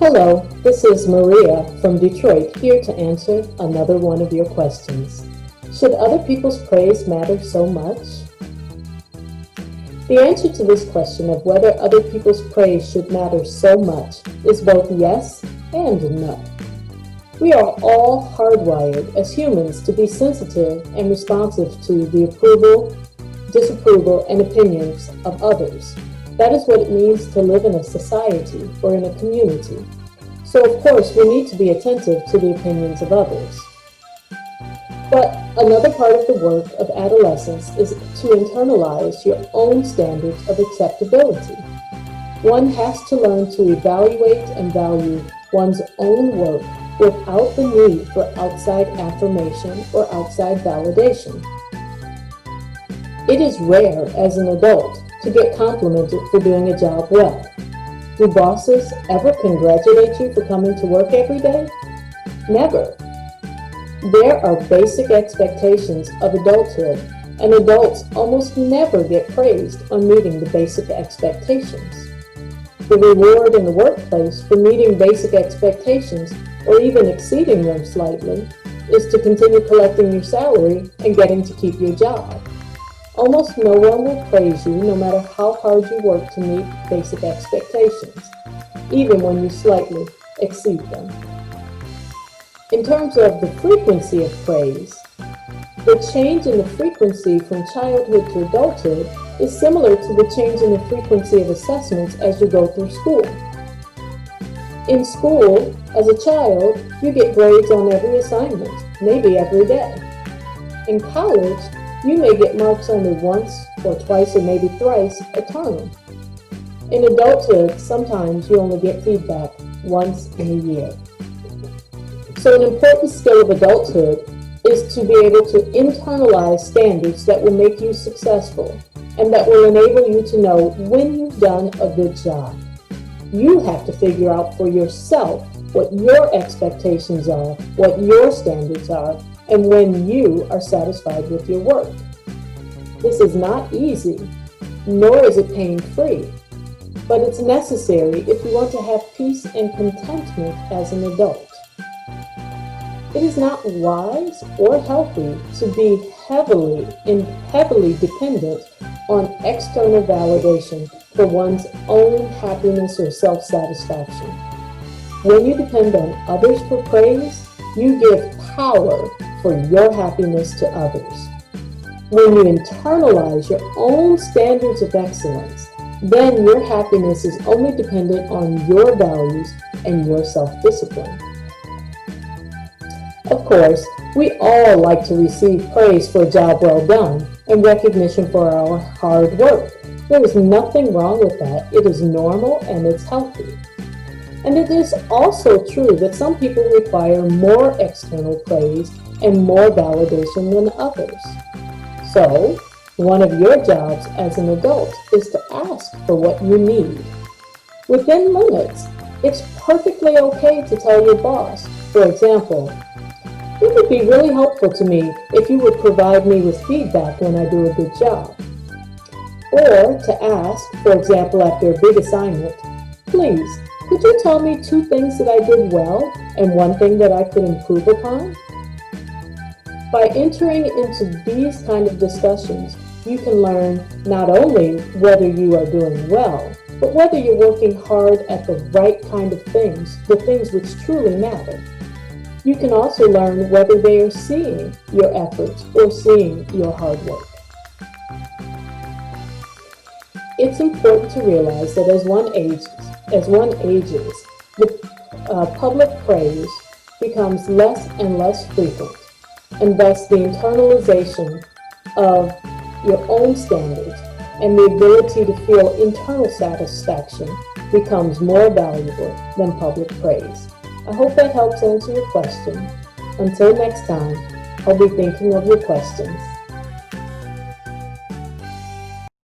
Hello, this is Maria from Detroit, here to answer another one of your questions. Should other people's praise matter so much? The answer to this question of whether other people's praise should matter so much is both yes and no. We are all hardwired as humans to be sensitive and responsive to the approval, disapproval, and opinions of others. That is what it means to live in a society or in a community. So of course we need to be attentive to the opinions of others. But another part of the work of adolescence is to internalize your own standards of acceptability. One has to learn to evaluate and value one's own work without the need for outside affirmation or outside validation. It is rare as an adult to get complimented for doing a job well. Do bosses ever congratulate you for coming to work every day? Never. There are basic expectations of adulthood, and adults almost never get praised on meeting the basic expectations. The reward in the workplace for meeting basic expectations, or even exceeding them slightly, is to continue collecting your salary and getting to keep your job. Almost no one will praise you no matter how hard you work to meet basic expectations, even when you slightly exceed them. In terms of the frequency of praise, the change in the frequency from childhood to adulthood is similar to the change in the frequency of assessments as you go through school. In school, as a child, you get grades on every assignment, maybe every day. In college, you may get marks only once or twice or maybe thrice a term. In adulthood, sometimes you only get feedback once in a year. So an important skill of adulthood is to be able to internalize standards that will make you successful and that will enable you to know when you've done a good job. You have to figure out for yourself what your expectations are, what your standards are, and when you are satisfied with your work. This is not easy, nor is it pain-free, but it's necessary if you want to have peace and contentment as an adult. It is not wise or healthy to be heavily dependent on external validation for one's own happiness or self-satisfaction. When you depend on others for praise, you give power for your happiness to others. When you internalize your own standards of excellence, then your happiness is only dependent on your values and your self-discipline. Of course, we all like to receive praise for a job well done and recognition for our hard work. There is nothing wrong with that. It is normal and it's healthy. And it is also true that some people require more external praise and more validation than others. So, one of your jobs as an adult is to ask for what you need. Within limits, it's perfectly okay to tell your boss, for example, "It would be really helpful to me if you would provide me with feedback when I do a good job." Or to ask, for example, after a big assignment, "Please, could you tell me 2 things that I did well and 1 thing that I could improve upon?" By entering into these kind of discussions, you can learn not only whether you are doing well, but whether you're working hard at the right kind of things, the things which truly matter. You can also learn whether they are seeing your efforts or seeing your hard work. It's important to realize that as one ages, the public praise becomes less and less frequent, and thus the internalization of your own standards and the ability to feel internal satisfaction becomes more valuable than public praise. I hope that helps answer your question. Until next time, I'll be thinking of your questions.